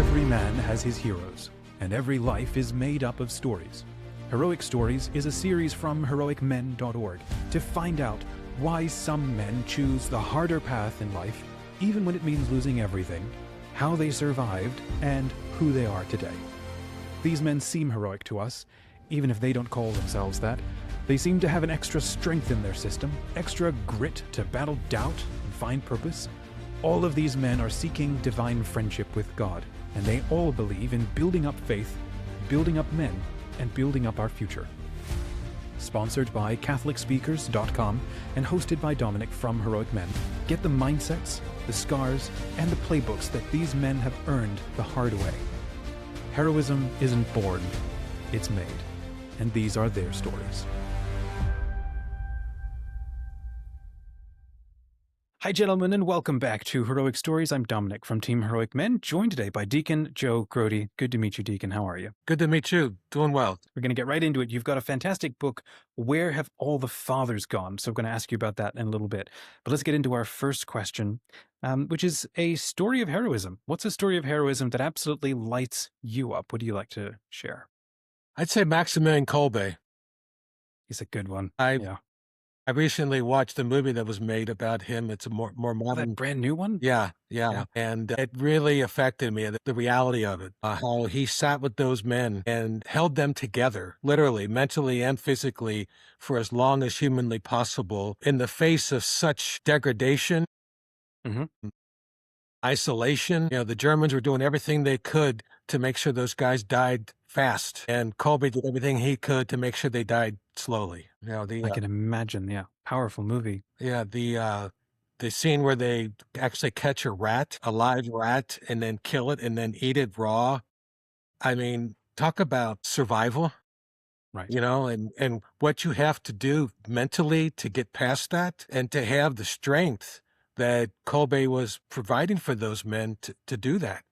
Every man has his heroes, and every life is made up of stories. Heroic Stories is a series from heroicmen.org to find out why some men choose the harder path in life, even when it means losing everything, how they survived, and who they are today. These men seem heroic to us, even if they don't call themselves that. They seem to have an extra strength in their system, extra grit to battle doubt and find purpose. All of these men are seeking divine friendship with God, and they all believe in building up faith, building up men, and building up our future. Sponsored by CatholicSpeakers.com and hosted by Dominic from Heroic Men, get the mindsets, the scars, and the playbooks that these men have earned the hard way. Heroism isn't born, it's made, and these are their stories. Hi, gentlemen, and welcome back to Heroic Stories. I'm Dominic from Team Heroic Men, joined today by Deacon Joe Grote. Good to meet you, Deacon. How are you? Good to meet you. Doing well. We're going to get right into it. You've got a fantastic book, Where Have All the Fathers Gone? So I'm going to ask you about that in a little bit. But let's get into our first question, which is a story of heroism. What's a story of heroism that absolutely lights you up? What do you like to share? I'd say Maximilian Kolbe. He's a good one. I recently watched a movie that was made about him. It's a more modern, That brand new one? Yeah. And it really affected me, the reality of it, how he sat with those men and held them together, literally, mentally and physically, for as long as humanly possible in the face of such degradation, isolation. The Germans were doing everything they could to make sure those guys died fast, and Kolbe did everything he could to make sure they died slowly. I can imagine. Powerful movie. The scene where they actually catch a live rat, and then kill it and then eat it raw. I mean, talk about survival, right? And what you have to do mentally to get past that, and to have the strength that Kolbe was providing for those men to do that.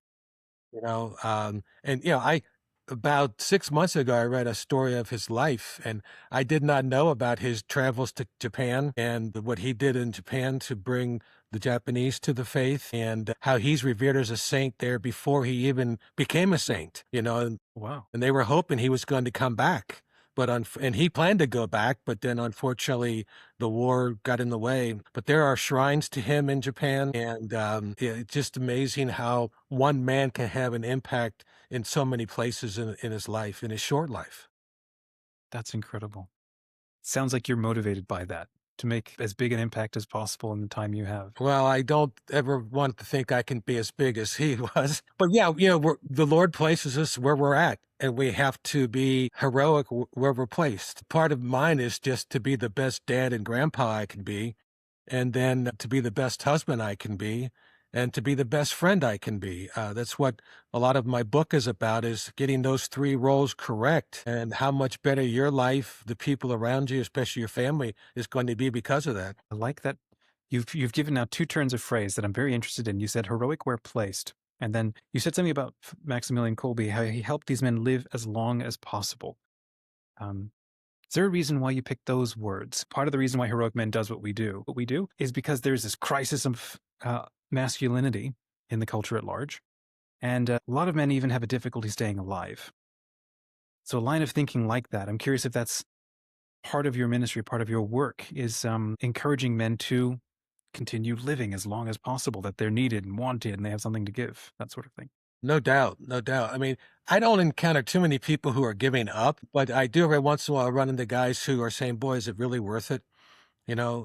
About 6 months ago, I read a story of his life, and I did not know about his travels to Japan and what he did in Japan to bring the Japanese to the faith, and how he's revered as a saint there before he even became a saint, Wow. And they were hoping he was going to come back. And he planned to go back, but then unfortunately the war got in the way. But there are shrines to him in Japan, and it's just amazing how one man can have an impact in so many places in his life, in his short life. That's incredible. Sounds like you're motivated by that, to make as big an impact as possible in the time you have. Well, I don't ever want to think I can be as big as he was. But the Lord places us where we're at, and we have to be heroic where we're placed. Part of mine is just to be the best dad and grandpa I can be, and then to be the best husband I can be, and to be the best friend I can be. That's what a lot of my book is about, is getting those three roles correct, and how much better your life, the people around you, especially your family, is going to be because of that. I like that. You've given now two turns of phrase that I'm very interested in. You said heroic where placed, and then you said something about Maximilian Kolbe, how he helped these men live as long as possible. Is there a reason why you picked those words? Part of the reason why Heroic Men does what we do is because there's this crisis of masculinity in the culture at large. And a lot of men even have a difficulty staying alive. So a line of thinking like that, I'm curious if that's part of your ministry, part of your work, is encouraging men to continue living as long as possible, that they're needed and wanted and they have something to give, that sort of thing. No doubt. I mean, I don't encounter too many people who are giving up, but I do every once in a while run into guys who are saying, boy, is it really worth it?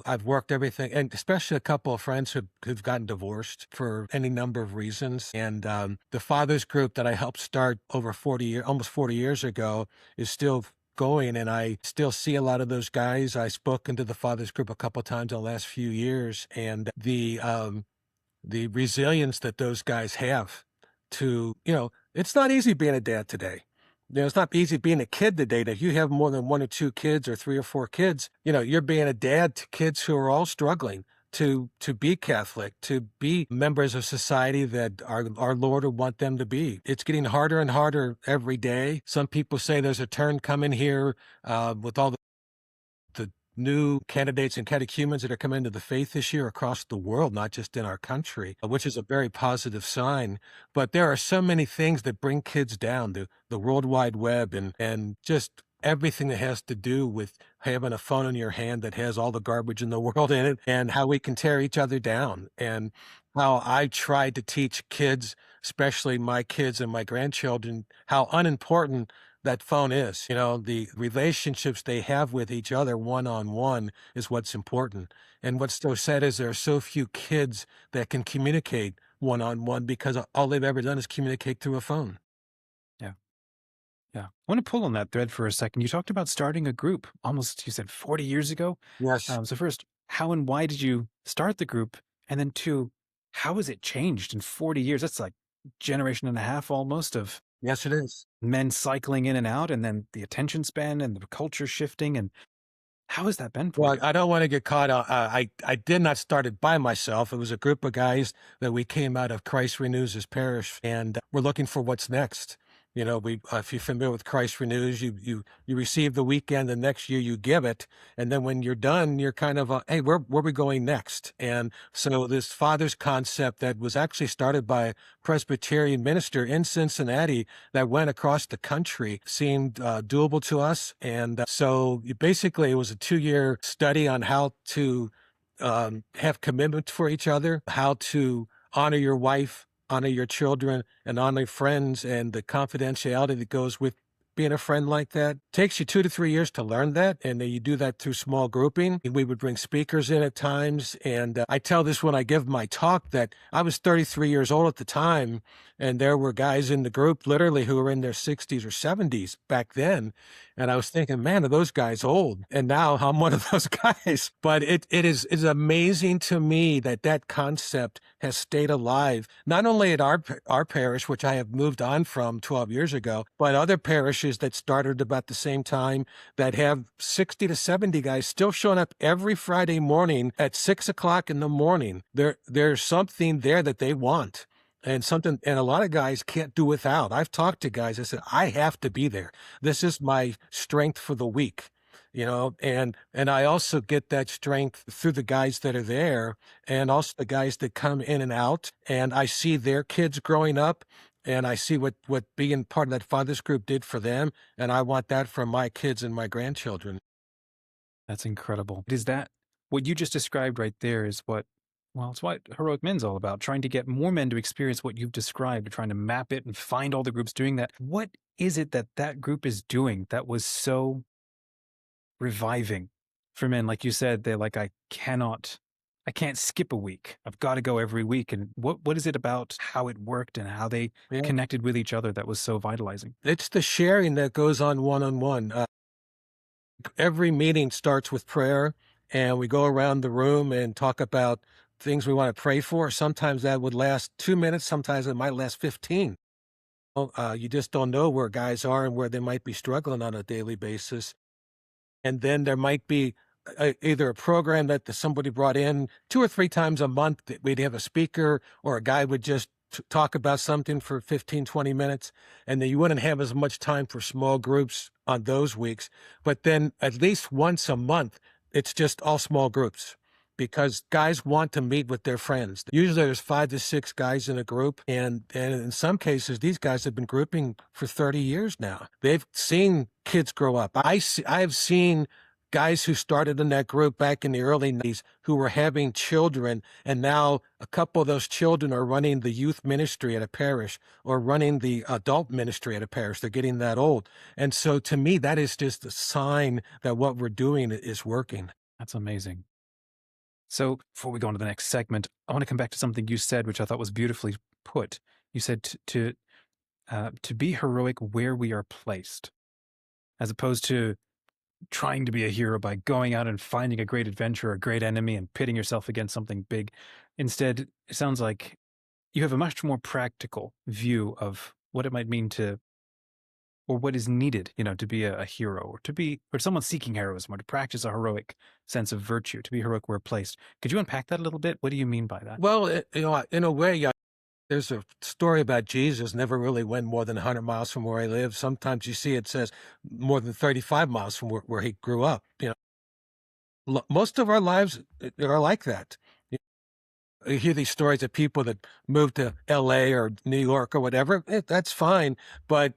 I've worked everything, and especially a couple of friends who've gotten divorced for any number of reasons. And the Fathers group that I helped start almost 40 years ago is still going, and I still see a lot of those guys. I spoke into the Fathers group a couple of times in the last few years, and the resilience that those guys have to, it's not easy being a dad today. It's not easy being a kid today. If you have more than 1 or 2 kids or 3 or 4 kids, you're being a dad to kids who are all struggling to be Catholic, to be members of society that our Lord would want them to be. It's getting harder and harder every day. Some people say there's a turn coming here with all the new candidates and catechumens that are coming into the faith this year across the world, not just in our country, which is a very positive sign. But there are so many things that bring kids down, the World Wide Web and just everything that has to do with having a phone in your hand that has all the garbage in the world in it, and how we can tear each other down, and how I tried to teach kids, especially my kids and my grandchildren, how unimportant that phone is. You know, the relationships they have with each other one-on-one is what's important. And what's so sad is there are so few kids that can communicate one-on-one because all they've ever done is communicate through a phone. Yeah. Yeah. I want to pull on that thread for a second. You talked about starting a group almost, you said 40 years ago. Yes. So first, how and why did you start the group? And then two, how has it changed in 40 years? That's like generation and a half almost of Yes, it is. men cycling in and out, and then the attention span and the culture shifting. And how has that been for Well, you? I don't want to get caught out. I did not start it by myself. It was a group of guys that we came out of Christ Renews His Parish, and we're looking for what's next. You know, if you're familiar with Christ Renews, you receive the weekend, the next year you give it, and then when you're done, you're kind of, hey, where are we going next? And so this father's concept that was actually started by a Presbyterian minister in Cincinnati that went across the country seemed doable to us. And so basically it was a 2-year study on how to have commitment for each other, how to honor your wife, honor your children, and honor friends, and the confidentiality that goes with being a friend like that. Takes you 2 to 3 years to learn that, and then you do that through small grouping. We would bring speakers in at times, and I tell this when I give my talk that I was 33 years old at the time, and there were guys in the group literally who were in their 60s or 70s back then, and I was thinking, man, are those guys old? And now I'm one of those guys. But it's amazing to me that that concept has stayed alive, not only at our parish, which I have moved on from 12 years ago, but other parishes that started about the same time that have 60 to 70 guys still showing up every Friday morning at 6 o'clock in the morning. There's something there that they want. And something, and a lot of guys can't do without. I've talked to guys, I said, I have to be there. This is my strength for the week, you know, and I also get that strength through the guys that are there and also the guys that come in and out. And I see their kids growing up and I see what being part of that fathers group did for them. And I want that for my kids and my grandchildren. That's incredible. Is that what you just described right there is what, well, it's what Heroic Men's all about, trying to get more men to experience what you've described, trying to map it and find all the groups doing that. What is it that that group is doing that was so reviving for men? Like you said, they're like, I can't skip a week. I've got to go every week. And what is it about how it worked and how they Yeah. connected with each other that was so vitalizing? It's the sharing that goes on one-on-one. Every meeting starts with prayer, and we go around the room and talk about things we want to pray for. Sometimes that would last 2 minutes, sometimes it might last 15. You just don't know where guys are and where they might be struggling on a daily basis. And then there might be either a program that somebody brought in 2 or 3 times a month that we'd have a speaker or a guy would just talk about something for 15, 20 minutes. And then you wouldn't have as much time for small groups on those weeks. But then at least once a month, it's just all small groups because guys want to meet with their friends. Usually there's 5 to 6 guys in a group. And in some cases, these guys have been grouping for 30 years now. They've seen kids grow up. I've seen guys who started in that group back in the early 90s who were having children, and now a couple of those children are running the youth ministry at a parish or running the adult ministry at a parish. They're getting that old. And so to me, that is just a sign that what we're doing is working. That's amazing. So before we go on to the next segment, I want to come back to something you said, which I thought was beautifully put. You said to be heroic where we are placed, as opposed to trying to be a hero by going out and finding a great adventure or a great enemy and pitting yourself against something big. Instead, it sounds like you have a much more practical view of what it might mean to, or what is needed, to be a hero or to be, or someone seeking heroism or to practice a heroic sense of virtue, to be heroic where placed. Could you unpack that a little bit? What do you mean by that? Well, in a way, there's a story about Jesus never really went more than 100 miles from where he lived. Sometimes you see it says more than 35 miles from where he grew up. Most of our lives are like that. You hear these stories of people that moved to LA or New York or whatever. That's fine. But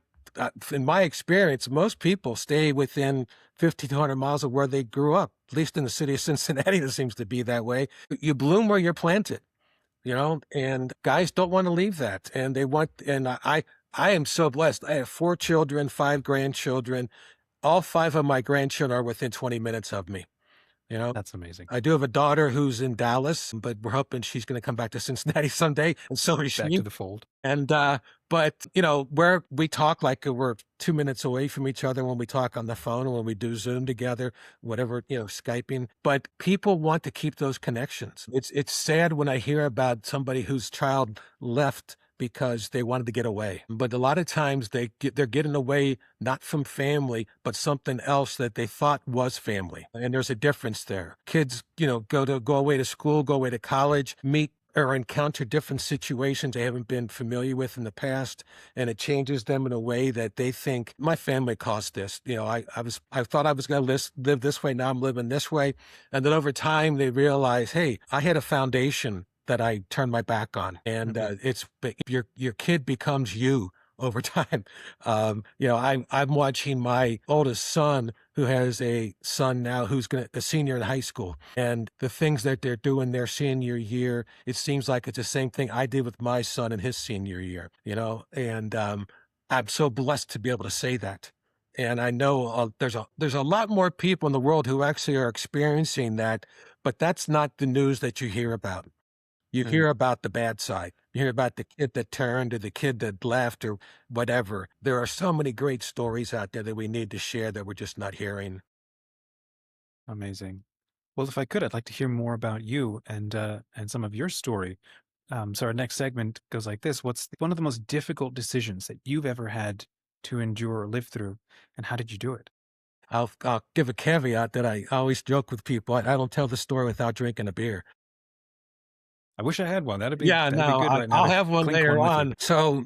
in my experience, most people stay within 1,500 miles of where they grew up, at least in the city of Cincinnati. It seems to be that way. You bloom where you're planted, and guys don't want to leave that. And they want, and I am so blessed. I have 4 children, 5 grandchildren. All 5 of my grandchildren are within 20 minutes of me. You know, That's amazing. I do have a daughter who's in Dallas, but we're hoping she's going to come back to Cincinnati someday, and so is Back she. to the fold. And but where we talk like we're 2 minutes away from each other when we talk on the phone or when we do Zoom together, whatever, Skyping. But people want to keep those connections. It's sad when I hear about somebody whose child left because they wanted to get away. But a lot of times they're getting away not from family, but something else that they thought was family. And there's a difference there. Kids, go away to school, go away to college, meet or encounter different situations they haven't been familiar with in the past, and it changes them in a way that they think, my family caused this. I thought I was going to live this way. Now I'm living this way. And then over time they realize, hey, I had a foundation that I turned my back on. And it's your kid becomes you over time. I'm watching my oldest son, who has a son now who's a senior in high school, and the things that they're doing their senior year, it seems like it's the same thing I did with my son in his senior year. And I'm so blessed to be able to say that. And I know there's a lot more people in the world who actually are experiencing that, but that's not the news that you hear about. You hear about the bad side. You hear about the kid that turned or the kid that left or whatever. There are so many great stories out there that we need to share that we're just not hearing. Amazing. Well, if I could, I'd like to hear more about you and some of your story. So our next segment goes like this: what's one of the most difficult decisions that you've ever had to endure or live through, and how did you do it? I'll give a caveat that I always joke with people. I don't tell the story without drinking a beer. I wish I had one. Yeah, That'd be no, good right now I'll to have one clink later one with you. on. So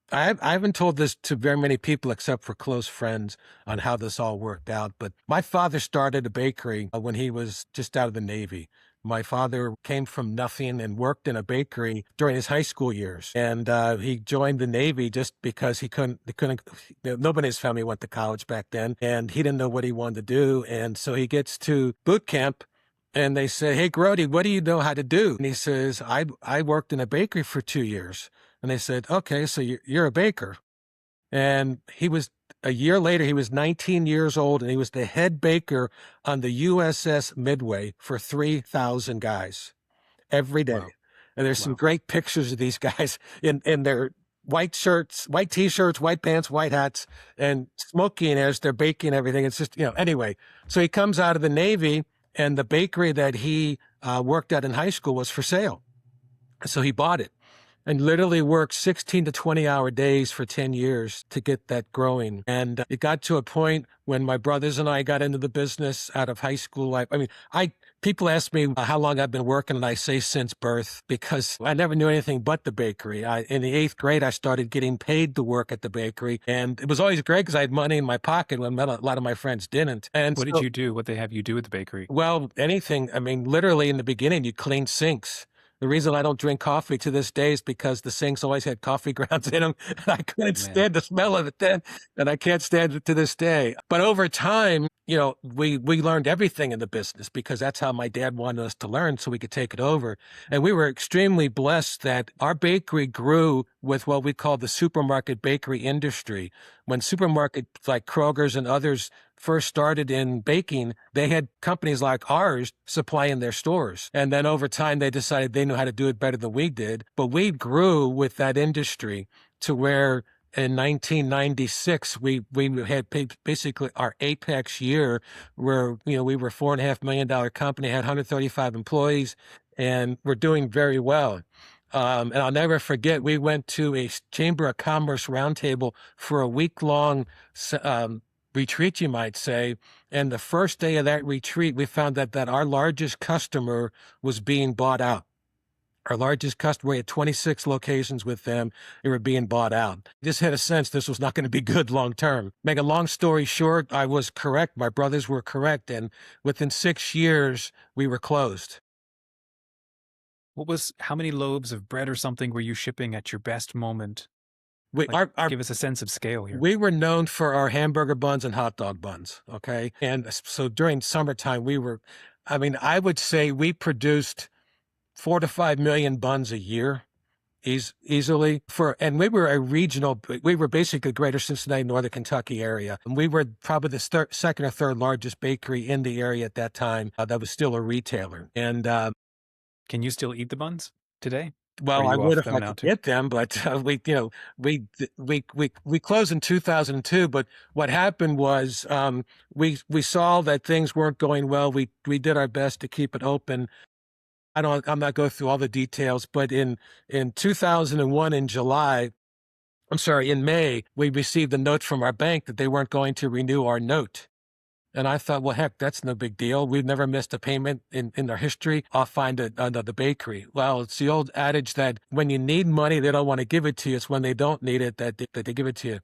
I haven't told this to very many people except for close friends on how this all worked out. But my father started a bakery when he was just out of the Navy. My father came from nothing and worked in a bakery during his high school years. And he joined the Navy just because he couldn't, nobody in his family went to college back then. And he didn't know what he wanted to do. And so he gets to boot camp. And they say, "Hey, Grote, what do you know how to do?" And he says, I worked in a bakery for 2 years. And they said, "Okay, so you're a baker." And a year later, he was 19 years old, and he was the head baker on the USS Midway for 3,000 guys every day. Wow. And there's some Wow. great pictures of these guys in their white shirts, white T-shirts, white pants, white hats, and smoking as they're baking everything. It's just, anyway. So he comes out of the Navy, and the bakery that he worked at in high school was for sale. So he bought it and literally worked 16 to 20-hour days for 10 years to get that growing. And it got to a point when my brothers and I got into the business out of high school. People ask me how long I've been working, and I say since birth, because I never knew anything but the bakery. In the 8th grade, I started getting paid to work at the bakery, and it was always great because I had money in my pocket when a lot of my friends didn't. And What did you do? What they have you do at the bakery? well, anything. I mean, literally in the beginning, you clean sinks. The reason I don't drink coffee to this day is because the sinks always had coffee grounds in them. And I couldn't Man. stand the smell of it then, and I can't stand it to this day. But over time, we learned everything in the business because that's how my dad wanted us to learn so we could take it over. And we were extremely blessed that our bakery grew with what we call the supermarket bakery industry. When supermarkets like Kroger's and others first started in baking, they had companies like ours supplying their stores. And then over time, they decided they knew how to do it better than we did. But we grew with that industry to where in 1996, we had basically our apex year where, we were $4.5 million company, had 135 employees, and we're doing very well. And I'll never forget, we went to a Chamber of Commerce roundtable for a week-long retreat, you might say. And the first day of that retreat, we found that our largest customer was being bought out. Our largest customer, we had 26 locations with them. They were being bought out. Just had a sense this was not going to be good long term. Make a long story short, I was correct. My brothers were correct. And within 6 years, we were closed. How many loaves of bread or something were you shipping at your best moment? We, Like, give us a sense of scale here. we were known for our hamburger buns and hot dog buns. Okay. And so during summertime, I would say we produced 4 to 5 million buns a year. Easily and we were we were basically greater Cincinnati, Northern Kentucky area. And we were probably the second or third largest bakery in the area at that time that was still a retailer. And can you still eat the buns today? well, I would if I could get them, but we closed in 2002. But what happened was we saw that things weren't going well. We did our best to keep it open. I'm not going through all the details, but in 2001 in May, we received a note from our bank that they weren't going to renew our note. And I thought, well, heck, that's no big deal. We've never missed a payment in our history. I'll find another bakery. Well, it's the old adage that when you need money, they don't want to give it to you. It's when they don't need it that they give it to you.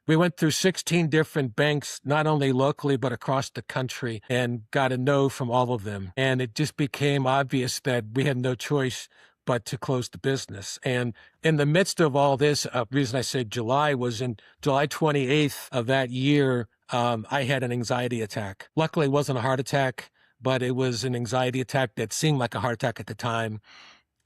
We went through 16 different banks, not only locally, but across the country, and got a no from all of them. And it just became obvious that we had no choice but to close the business. And in the midst of all this, reason I said July was in July 28th of that year, I had an anxiety attack. Luckily, it wasn't a heart attack, but it was an anxiety attack that seemed like a heart attack at the time.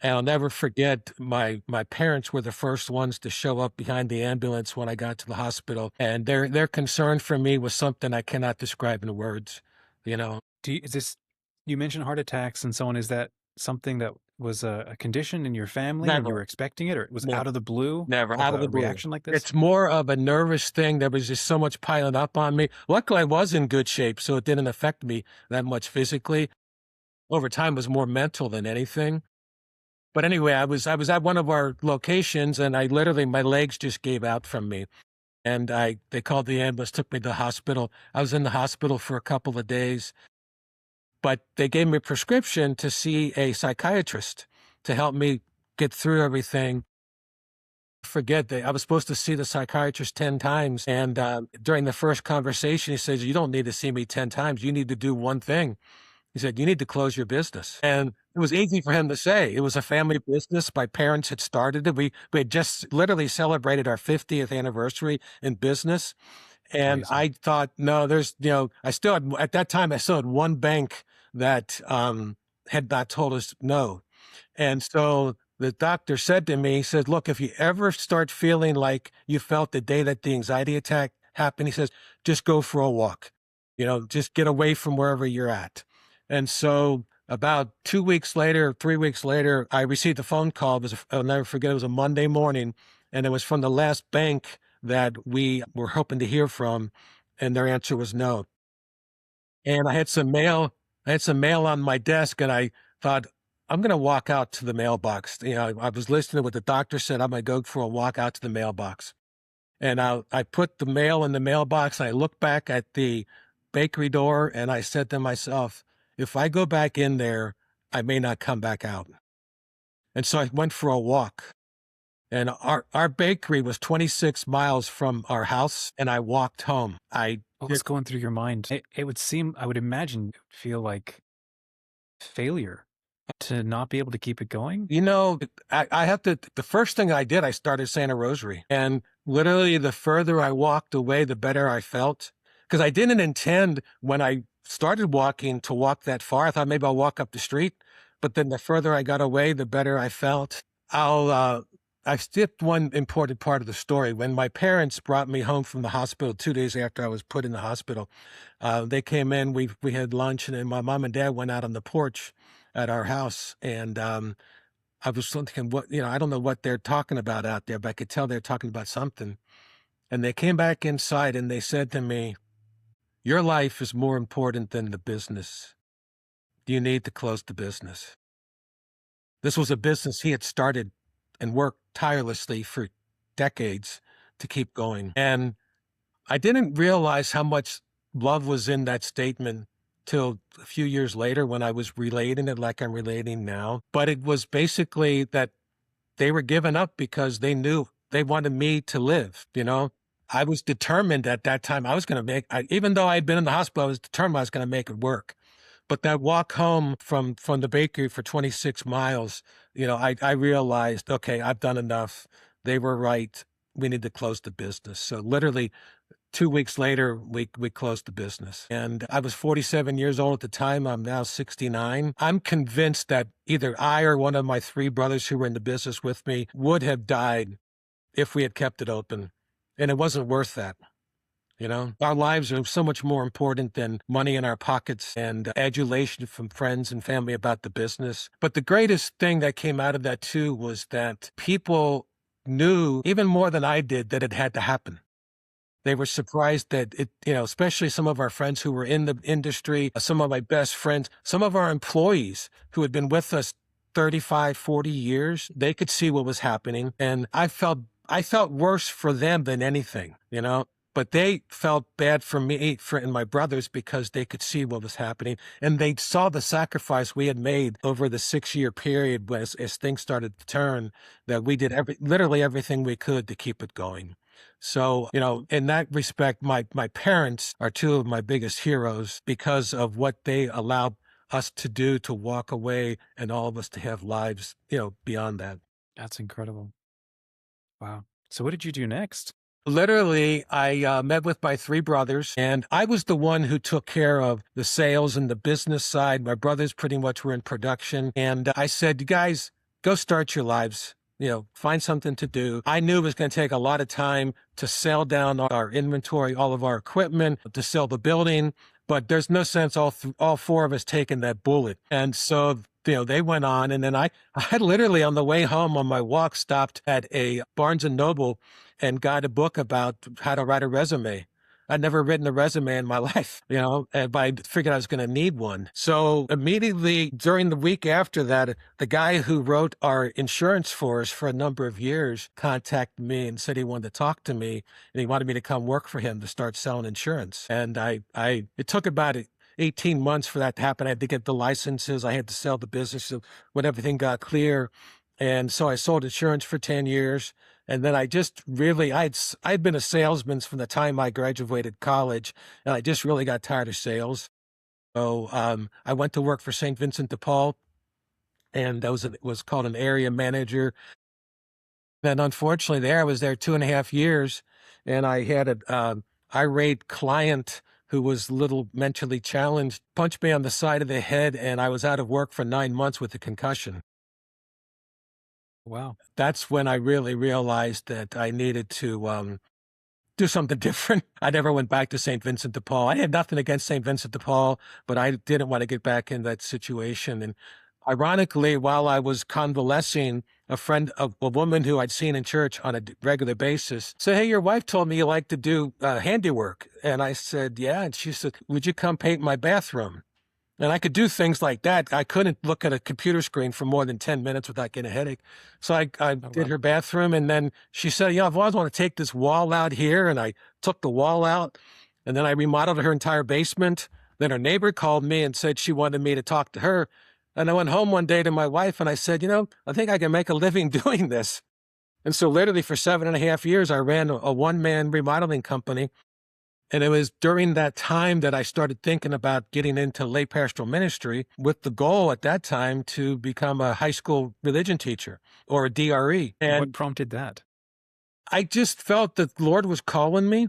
And I'll never forget, my parents were the first ones to show up behind the ambulance when I got to the hospital. And their concern for me was something I cannot describe in words, you know. You mentioned heart attacks and so on. Is that something that was a condition in your family and you were expecting it, or it was out of the blue? Never out of the blue. Reaction like this? It's more of a nervous thing. There was just so much piling up on me. Luckily, I was in good shape, so it didn't affect me that much physically. Over time, it was more mental than anything. But anyway, I was at one of our locations, and I literally, my legs just gave out from me. And they called the ambulance, took me to the hospital. I was in the hospital for a couple of days. But they gave me a prescription to see a psychiatrist to help me get through everything. Forget that I was supposed to see the psychiatrist 10 times. And during the first conversation, he says, you don't need to see me 10 times. You need to do one thing. He said, you need to close your business. And it was easy for him to say. It was a family business. My parents had started it. We had just literally celebrated our 50th anniversary in business. And I thought, no, at that time, I still had one bank that had not told us no. And so the doctor said to me, he said, look, if you ever start feeling like you felt the day that the anxiety attack happened, he says, just go for a walk, just get away from wherever you're at. And so about 2 weeks later, 3 weeks later, I received a phone call. I'll never forget, it was a Monday morning, and it was from the last bank that we were hoping to hear from, and their answer was no. And I had some mail on my desk, and I thought, I'm going to walk out to the mailbox. I was listening to what the doctor said. I'm going to go for a walk out to the mailbox. And I put the mail in the mailbox. I looked back at the bakery door, and I said to myself, if I go back in there, I may not come back out. And so I went for a walk. And our bakery was 26 miles from our house, and I walked home. What was going through your mind? It would seem, I would imagine, it would feel like failure to not be able to keep it going. The first thing I did, I started saying a rosary. And literally, the further I walked away, the better I felt. Because I didn't intend, when I started walking, to walk that far. I thought maybe I'll walk up the street. But then the further I got away, the better I felt. I skipped one important part of the story. When my parents brought me home from the hospital 2 days after I was put in the hospital, they came in, we had lunch, and then my mom and dad went out on the porch at our house. And I was thinking, I don't know what they're talking about out there, but I could tell they're talking about something. And they came back inside and they said to me, your life is more important than the business. You need to close the business. This was a business he had started and worked tirelessly for decades to keep going. And I didn't realize how much love was in that statement till a few years later when I was relating it like I'm relating now. But it was basically that they were giving up because they knew they wanted me to live, you know? I was determined at that time I was going to even though I'd been in the hospital, I was determined I was going to make it work. But that walk home from the bakery for 26 miles, you know, I realized, okay, I've done enough. They were right. We need to close the business. So literally 2 weeks later, we closed the business. And I was 47 years old at the time. I'm now 69. I'm convinced that either I or one of my three brothers who were in the business with me would have died if we had kept it open. And it wasn't worth that. You know, our lives are so much more important than money in our pockets and adulation from friends and family about the business. But the greatest thing that came out of that too was that people knew even more than I did that it had to happen. They were surprised that it, you know, especially some of our friends who were in the industry, some of my best friends, some of our employees who had been with us 35, 40 years, they could see what was happening. And I felt worse for them than anything, you know, but they felt bad for me and my brothers because they could see what was happening. And they saw the sacrifice we had made over the 6-year period as things started to turn, that we did literally everything we could to keep it going. So, you know, in that respect, my parents are two of my biggest heroes because of what they allowed us to do, to walk away, and all of us to have lives, you know, beyond that. That's incredible. Wow. So what did you do next? Literally, I met with my three brothers, and I was the one who took care of the sales and the business side. My brothers pretty much were in production. And I said, you guys, go start your lives. You know, find something to do. I knew it was going to take a lot of time to sell down our inventory, all of our equipment, to sell the building, but there's no sense all four of us taking that bullet. And so, you know, they went on, and then I literally on the way home on my walk stopped at a Barnes and Noble and got a book about how to write a resume. I'd never written a resume in my life, you know, but I figured I was going to need one. So immediately during the week after that, the guy who wrote our insurance for us for a number of years contacted me and said he wanted to talk to me, and he wanted me to come work for him to start selling insurance. And it took about 18 months for that to happen. I had to get the licenses. I had to sell the business when everything got clear. And so I sold insurance for 10 years. And then I just really, I'd been a salesman from the time I graduated college, and I just really got tired of sales. So I went to work for St. Vincent de Paul, and it was called an area manager. Then unfortunately I was there 2.5 years, and I had an irate client who was a little mentally challenged, punched me on the side of the head, and I was out of work for 9 months with a concussion. Wow. That's when I really realized that I needed to do something different. I never went back to St. Vincent de Paul. I had nothing against St. Vincent de Paul, but I didn't want to get back in that situation. And ironically, while I was convalescing, a woman who I'd seen in church on a regular basis said, "Hey, your wife told me you like to do handiwork." And I said, "Yeah." And she said, "Would you come paint my bathroom?" And I could do things like that. I couldn't look at a computer screen for more than 10 minutes without getting a headache. So I did her bathroom, and then she said, "Yeah, I've always wanted to take this wall out here." And I took the wall out, and then I remodeled her entire basement. Then her neighbor called me and said she wanted me to talk to her. And I went home one day to my wife and I said, "You know, I think I can make a living doing this." And so literally for 7.5 years, I ran a one-man remodeling company. And it was during that time that I started thinking about getting into lay pastoral ministry, with the goal at that time to become a high school religion teacher or a DRE. What And prompted that? I just felt that the Lord was calling me.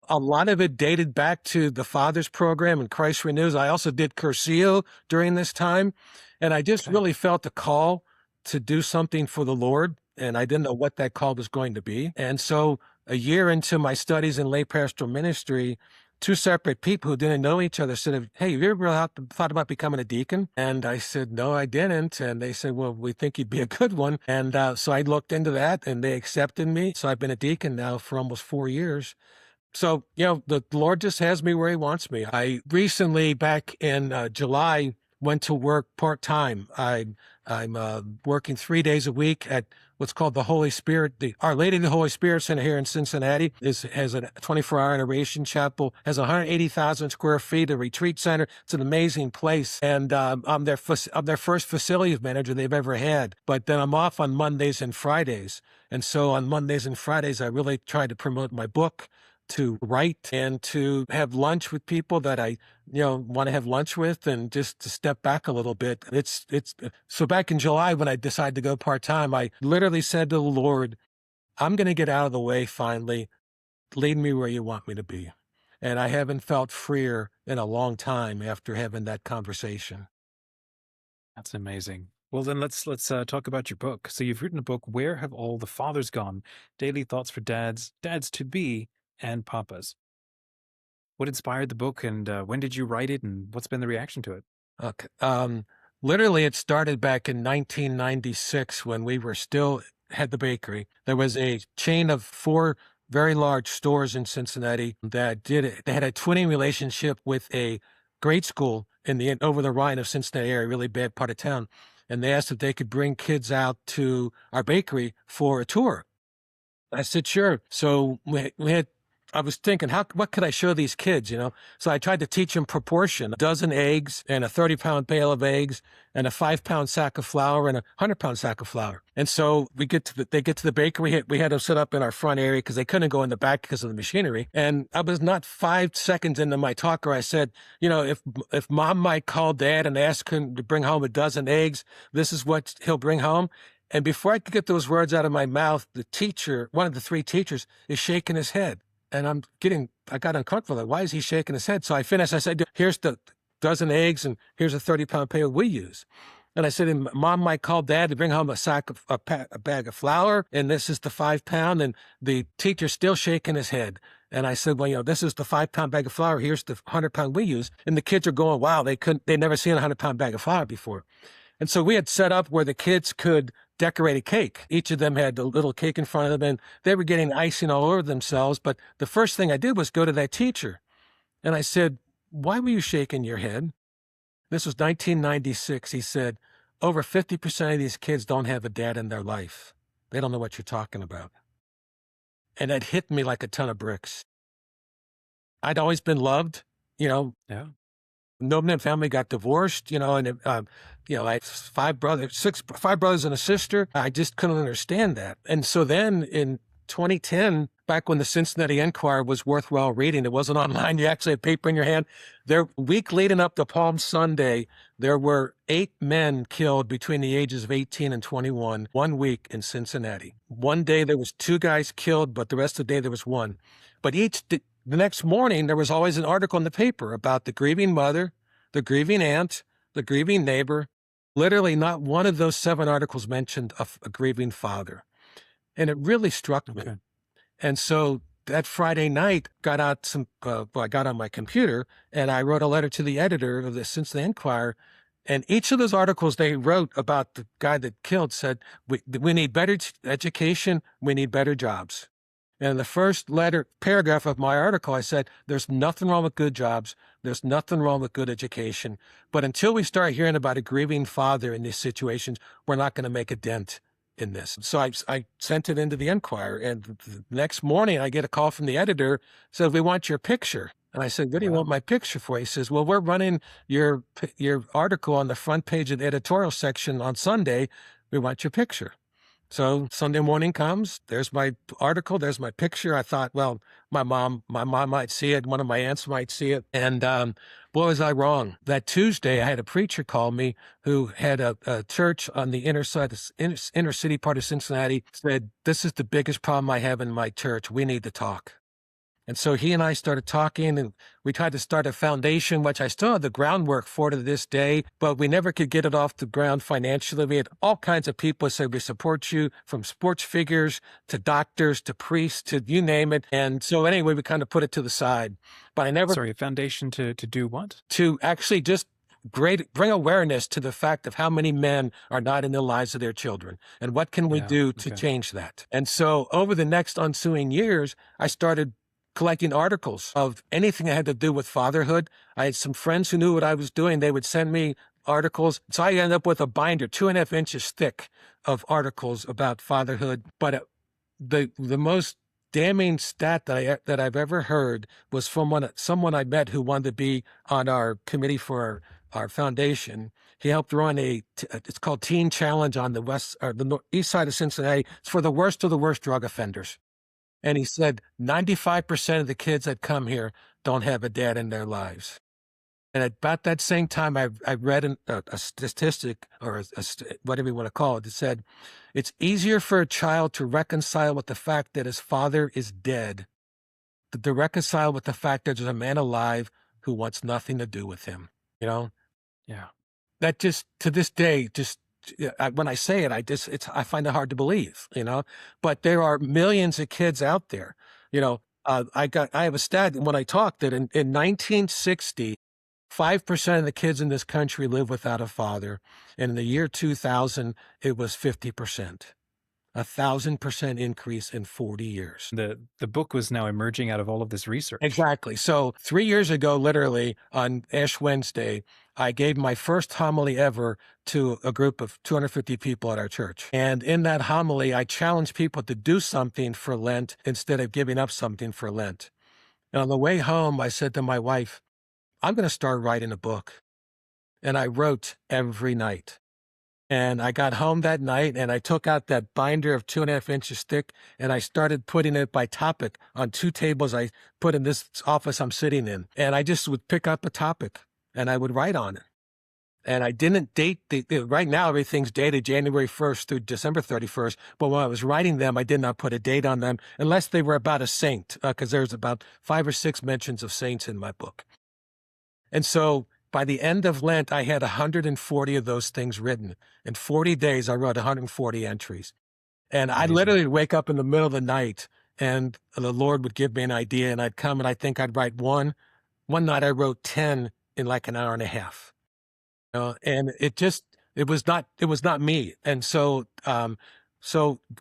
A lot of it dated back to the Fathers program and Christ Renews. I also did Cursillo during this time. And I just really felt the call to do something for the Lord. And I didn't know what that call was going to be. And so a year into my studies in lay pastoral ministry, two separate people who didn't know each other said, "Hey, have you ever thought about becoming a deacon?" And I said, "No, I didn't." And they said, "Well, we think you'd be a good one." And so I looked into that and they accepted me. So I've been a deacon now for almost 4 years. So, you know, the Lord just has me where he wants me. I recently, back in July, went to work part-time. I'm working 3 days a week at what's called the Holy Spirit. The Our Lady of the Holy Spirit Center here in Cincinnati has a 24-hour adoration chapel, has 180,000 square feet, a retreat center. It's an amazing place. And I'm their first facilities manager they've ever had. But then I'm off on Mondays and Fridays. And so on Mondays and Fridays, I really try to promote my book, to write, and to have lunch with people that I, want to have lunch with, and just to step back a little bit. So back in July, when I decided to go part-time, I literally said to the Lord, I'm going to get out of the way finally. Lead me where you want me to be. And I haven't felt freer in a long time after having that conversation. That's amazing. Well, then let's talk about your book. So you've written a book, Where Have All the Fathers Gone? Daily Thoughts for Dads, Dads to Be, and Papas. What inspired the book, and when did you write it, and what's been the reaction to it? Okay. Literally, it started back in 1996 when we had the bakery. There was a chain of 4 very large stores in Cincinnati that did it. They had a twinning relationship with a grade school in the over the Rhine of Cincinnati area, really bad part of town. And they asked if they could bring kids out to our bakery for a tour. I said, sure. So I was thinking, what could I show these kids, So I tried to teach them proportion: a dozen eggs and a 30-pound pail of eggs and a 5-pound sack of flour and a 100-pound sack of flour. And so they get to the bakery. We had them set up in our front area because they couldn't go in the back because of the machinery. And I was not 5 seconds into my talk where I said, if mom might call dad and ask him to bring home a dozen eggs, this is what he'll bring home. And before I could get those words out of my mouth, the teacher, one of the 3 teachers, is shaking his head. And I got uncomfortable. Like, why is he shaking his head? So I finished. I said, here's the dozen eggs, and here's a 30-pound pail we use. And I said, mom might call dad to bring home a bag of flour, and this is the 5-pound. And the teacher's still shaking his head. And I said, well, this is the 5-pound bag of flour. Here's the 100-pound we use. And the kids are going, wow, they'd never seen a 100-pound bag of flour before. And so we had set up where the kids could decorate a cake. Each of them had a little cake in front of them, and they were getting icing all over themselves. But the first thing I did was go to that teacher. And I said, why were you shaking your head? This was 1996. He said, over 50% of these kids don't have a dad in their life. They don't know what you're talking about. And it hit me like a ton of bricks. I'd always been loved, Yeah. No family got divorced, and I have 5 brothers and a sister. I just couldn't understand that. And so then in 2010, back when the Cincinnati Enquirer was worthwhile reading, it wasn't online. You actually had paper in your hand. The week leading up to Palm Sunday, there were 8 men killed between the ages of 18 and 21, 1 week in Cincinnati. One day there was 2 guys killed, but the rest of the day there was 1. But the next morning, there was always an article in the paper about the grieving mother, the grieving aunt, the grieving neighbor. Literally not one of those 7 articles mentioned a grieving father. And it really struck me. Okay. And so that Friday night, I got on my computer and I wrote a letter to the editor of the Cincinnati Enquirer. And each of those articles they wrote about the guy that killed said, we need better education, we need better jobs. And in the first paragraph of my article, I said, there's nothing wrong with good jobs. There's nothing wrong with good education. But until we start hearing about a grieving father in these situations, we're not going to make a dent in this. So I sent it into the Enquirer. And the next morning, I get a call from the editor, said, we want your picture. And I said, what do you want my picture for? He says, well, we're running your article on the front page of the editorial section on Sunday. We want your picture. So Sunday morning comes, there's my article, there's my picture. I thought, well, my mom might see it, one of my aunts might see it. And boy, was I wrong. That Tuesday, I had a preacher call me who had a church on the inner city part of Cincinnati, said, this is the biggest problem I have in my church. We need to talk. And so he and I started talking, and we tried to start a foundation, which I still have the groundwork for to this day, but we never could get it off the ground financially. We had all kinds of people say, we support you, from sports figures to doctors to priests to you name it. And so anyway, we kind of put it to the side. But I never... Sorry, a foundation to do what? To actually just bring awareness to the fact of how many men are not in the lives of their children, and what can we do to change that. And so over the next ensuing years, I started collecting articles of anything that had to do with fatherhood. I had some friends who knew what I was doing. They would send me articles. So I ended up with a binder 2.5 inches thick of articles about fatherhood. But the most damning stat that I've ever heard was from someone I met who wanted to be on our committee for our foundation. He helped run it's called Teen Challenge on the east side of Cincinnati. It's for the worst of the worst drug offenders. And he said 95% of the kids that come here don't have a dad in their lives. And at about that same time, I read a statistic, or whatever you want to call it, that said, it's easier for a child to reconcile with the fact that his father is dead than to reconcile with the fact that there's a man alive who wants nothing to do with him. You know? Yeah. That just, to this day, when I say it, I find it hard to believe, you know, but there are millions of kids out there, you know. I have a stat when I talk that in 1960, 5% of the kids in this country live without a father. And in the year 2000, it was 50%. 1,000% increase in 40 years. The book was now emerging out of all of this research. Exactly. So 3 years ago, literally on Ash Wednesday, I gave my first homily ever to a group of 250 people at our church. And in that homily, I challenged people to do something for Lent instead of giving up something for Lent. And on the way home, I said to my wife, I'm going to start writing a book. And I wrote every night. And I got home that night and I took out that binder of 2.5 inches thick and I started putting it by topic on 2 tables I put in this office I'm sitting in. And I just would pick up a topic and I would write on it. And I didn't date right now, everything's dated January 1st through December 31st. But when I was writing them, I did not put a date on them unless they were about a saint, because there's about 5 or 6 mentions of saints in my book. And so by the end of Lent, I had 140 of those things written. In 40 days, I wrote 140 entries. And I'd literally wake up in the middle of the night and the Lord would give me an idea and I'd come and I think I'd write one. One night I wrote 10 in like an hour and a half. And it was not me. And so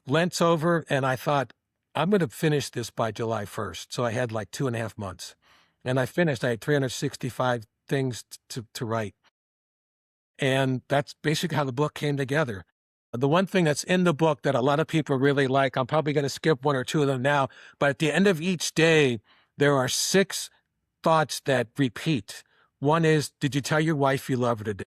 Lent's over and I thought, I'm going to finish this by July 1st. So I had like 2.5 months. And I finished. I had 365 things to write. And that's basically how the book came together. The one thing that's in the book that a lot of people really like, I'm probably going to skip 1 or 2 of them now, but at the end of each day, there are 6 thoughts that repeat. One is, did you tell your wife you love her today?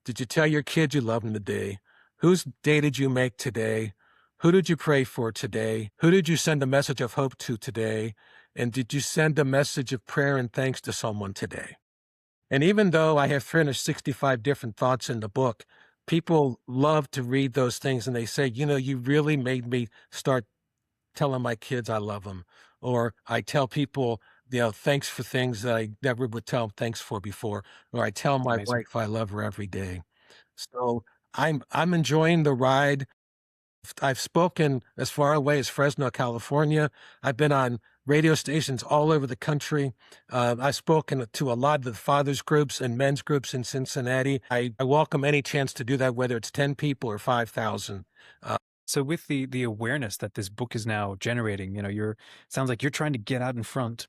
Did you tell your kids you love them today? Whose day did you make today? Who did you pray for today? Who did you send a message of hope to today? And did you send a message of prayer and thanks to someone today? And even though I have 365 different thoughts in the book, people love to read those things and they say, you know, you really made me start telling my kids I love them. Or I tell people, you know, thanks for things that I never would tell them thanks for before. Or I tell my wife I love her every day. So I'm enjoying the ride. I've spoken as far away as Fresno, California. I've been on radio stations all over the country. I've spoken to a lot of the fathers groups and men's groups in Cincinnati. I welcome any chance to do that, whether it's 10 people or 5,000. So with the awareness that this book is now generating, you know, sounds like you're trying to get out in front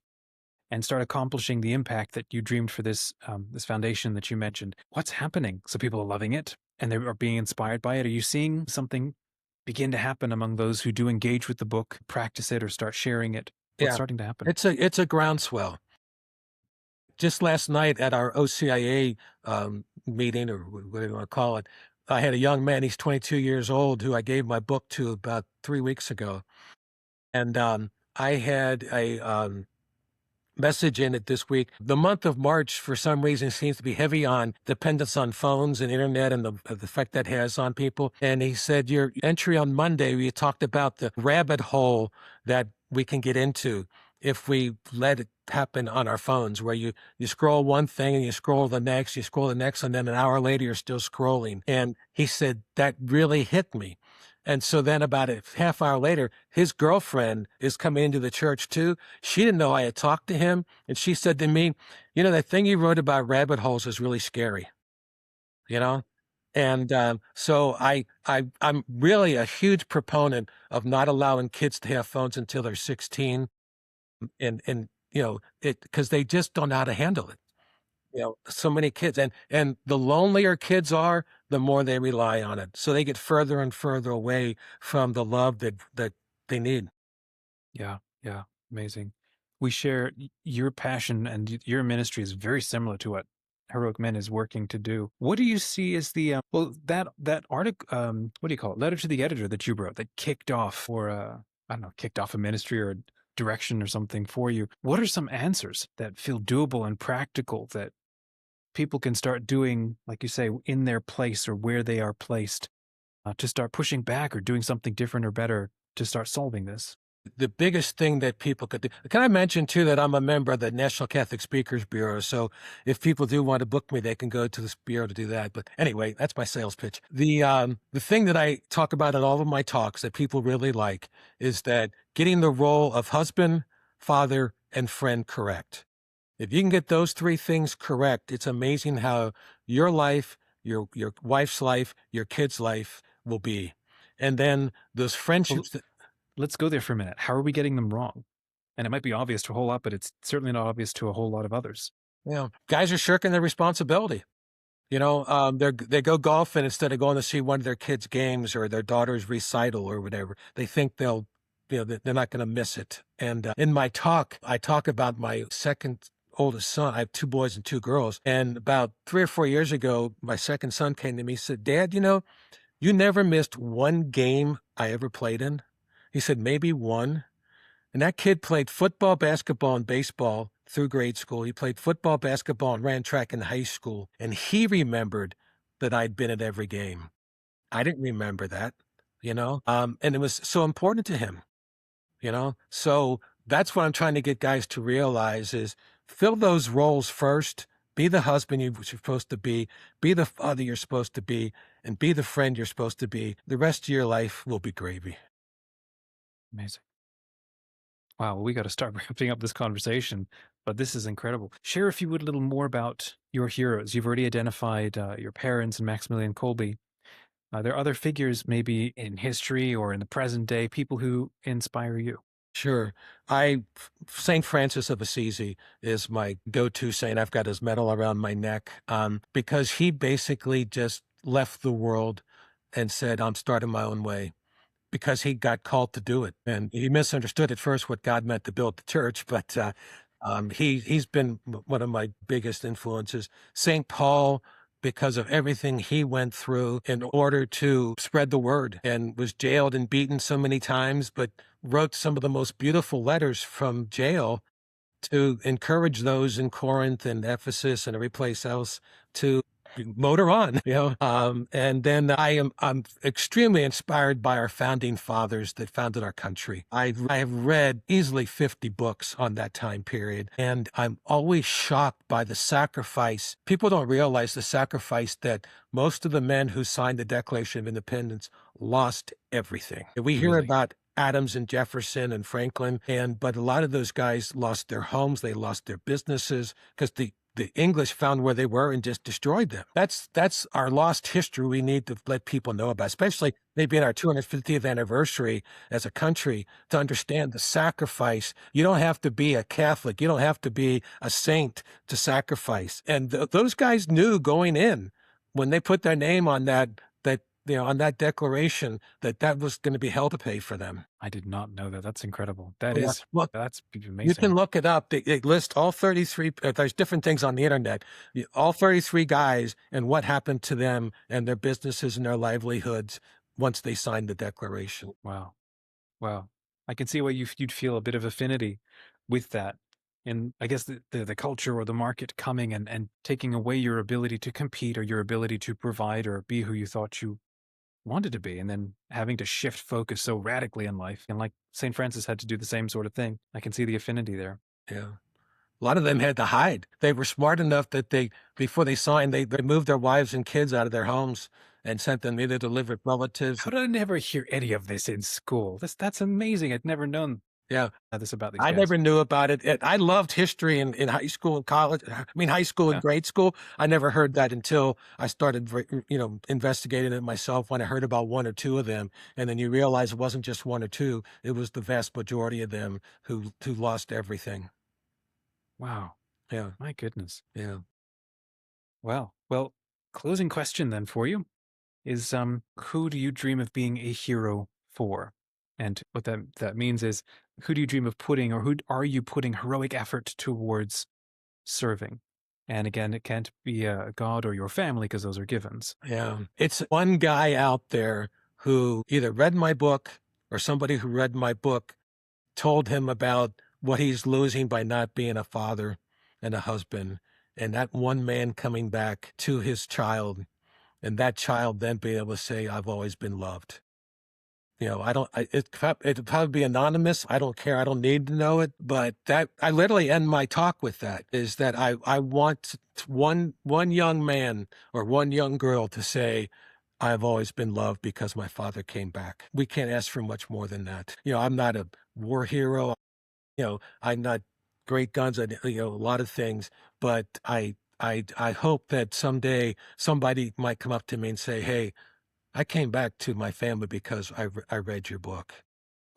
and start accomplishing the impact that you dreamed for this foundation that you mentioned. What's happening? So people are loving it and they are being inspired by it. Are you seeing something begin to happen among those who do engage with the book, practice it, or start sharing it? What's starting to happen? It's a groundswell. Just last night at our OCIA meeting, or whatever you want to call it, I had a young man, he's 22 years old, who I gave my book to about 3 weeks ago. And I had a message in it this week. The month of March, for some reason, seems to be heavy on dependence on phones and internet and the effect that has on people. And he said, your entry on Monday, you talked about the rabbit hole that we can get into if we let it happen on our phones, where you scroll one thing and you scroll the next, and then an hour later, you're still scrolling. And he said, that really hit me. And so then about a half hour later, his girlfriend is coming into the church too. She didn't know I had talked to him. And she said to me, you know, that thing you wrote about rabbit holes is really scary, you know? And so I'm really a huge proponent of not allowing kids to have phones until they're 16. And you know, because they just don't know how to handle it. You know, so many kids, and the lonelier kids are, the more they rely on it. So they get further and further away from the love that they need. Yeah, yeah, amazing. We share your passion and your ministry is very similar to what Heroic Men is working to do. What do you see as the well that article what do you call it? Letter to the editor that you wrote that kicked off or I don't know, kicked off a ministry or a direction or something for you. What are some answers that feel doable and practical that people can start doing, like you say, in their place or where they are placed to start pushing back or doing something different or better to start solving this? The biggest thing that people could do. Can I mention too that I'm a member of the National Catholic Speakers Bureau? So if people do want to book me, they can go to this bureau to do that. But anyway, that's my sales pitch. The thing that I talk about in all of my talks that people really like is that getting the role of husband, father, and friend correct. If you can get those three things correct, it's amazing how your life, your wife's life, your kid's life will be. And then those Well, friendships that let's go there for a minute. How are we getting them wrong? And it might be obvious to a whole lot, but it's certainly not obvious to a whole lot of others. guys are shirking their responsibility. They go golfing instead of going to see one of their kids' games or their daughter's recital or whatever. They think they're not going to miss it. And in my talk, I talk about my second oldest son. I have two boys and two girls. And about 3 or 4 years ago, my second son came to me and said, "Dad, you never missed one game I ever played in." He said, "Maybe one." And that kid played football, basketball, and baseball through grade school. He played football, basketball, and ran track in high school. And he remembered that I'd been at every game. I didn't remember that. And it was so important to him. So that's what I'm trying to get guys to realize is fill those roles first. Be the husband you're supposed to be the father you're supposed to be, and be the friend you're supposed to be. The rest of your life will be gravy. Amazing. Wow, well, we got to start wrapping up this conversation, but this is incredible. Share, if you would, a little more about your heroes. You've already identified your parents and Maximilian Kolbe. There are other figures, maybe in history or in the present day, people who inspire you. Sure. Saint Francis of Assisi is my go-to saint. I've got his medal around my neck, because he basically just left the world and said, "I'm starting my own way." Because he got called to do it, and he misunderstood at first what God meant to build the church, but he's been one of my biggest influences. Saint Paul, because of everything he went through in order to spread the word, and was jailed and beaten so many times, but wrote some of the most beautiful letters from jail to encourage those in Corinth and Ephesus and every place else to motor on. And then I'm extremely inspired by our founding fathers that founded our country. I have read easily 50 books on that time period, and I'm always shocked by the sacrifice. People don't realize the sacrifice that most of the men who signed the Declaration of Independence lost everything. We hear Really? about Adams and Jefferson and Franklin, but a lot of those guys lost their homes, they lost their businesses because the English found where they were and just destroyed them. That's our lost history we need to let people know about, especially maybe in our 250th anniversary as a country, to understand the sacrifice. You don't have to be a Catholic. You don't have to be a saint to sacrifice. And those guys knew going in when they put their name on on that declaration, that was going to be hell to pay for them. I did not know that. That's incredible. Yeah. Look, That's you can amazing. look it up. They list all 33. There's different things on the internet. All 33 guys and what happened to them and their businesses and their livelihoods once they signed the declaration. Wow. Wow. I can see why you'd feel a bit of affinity with that. And I guess the culture or the market coming and taking away your ability to compete or your ability to provide or be who you thought you wanted to be, and then having to shift focus so radically in life. And like St. Francis had to do the same sort of thing. I can see the affinity there. Yeah. A lot of them had to hide. They were smart enough that before they signed, they moved their wives and kids out of their homes and sent them either to live with relatives. How did I never hear any of this in school? That's amazing. I'd never known Yeah. this about these I guys. never knew about it. I loved history in high school and college. I mean, high school and Yeah. grade school. I never heard that until I started, investigating it myself when I heard about one or two of them. And then you realize it wasn't just one or two. It was the vast majority of them who lost everything. Wow. Yeah. My goodness. Yeah. Well, closing question then for you is who do you dream of being a hero for? And what that means is, who do you dream of putting, or who are you putting heroic effort towards serving? And again, it can't be God or your family, because those are givens. Yeah. It's one guy out there who either read my book or somebody who read my book told him about what he's losing by not being a father and a husband. And that one man coming back to his child, and that child then being able to say, I've always been loved. You know, it'd probably be anonymous. I don't care. I don't need to know it. But that, I literally end my talk with that, is that I want one young man or one young girl to say, I've always been loved because my father came back. We can't ask for much more than that. You know, I'm not a war hero. You know, I'm not great guns, a lot of things, but I hope that someday somebody might come up to me and say, hey, I came back to my family because I read your book.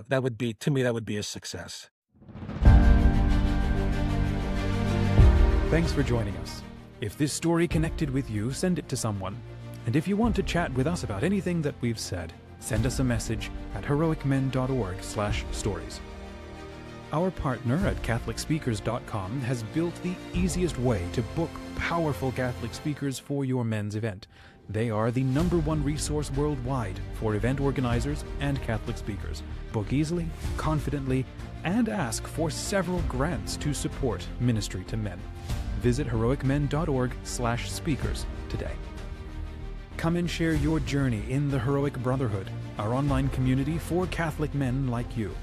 That would be, to me, that would be a success. Thanks for joining us. If this story connected with you, send it to someone. And if you want to chat with us about anything that we've said, send us a message at heroicmen.org/stories. Our partner at CatholicSpeakers.com has built the easiest way to book powerful Catholic speakers for your men's event. They are the #1 resource worldwide for event organizers and Catholic speakers. Book easily, confidently, and ask for several grants to support ministry to men. Visit heroicmen.org/speakers today. Come and share your journey in the Heroic Brotherhood, our online community for Catholic men like you.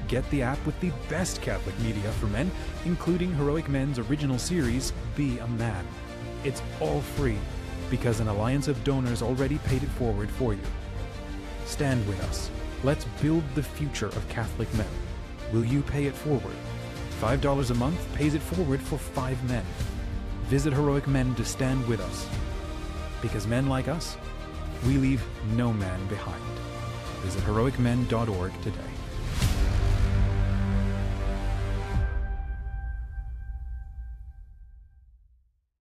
Get the app with the best Catholic media for men, including Heroic Men's original series, Be a Man. It's all free, because an alliance of donors already paid it forward for you. Stand with us. Let's build the future of Catholic men. Will you pay it forward? $5 a month pays it forward for 5 men. Visit Heroic Men to stand with us. Because men like us, we leave no man behind. Visit heroicmen.org today.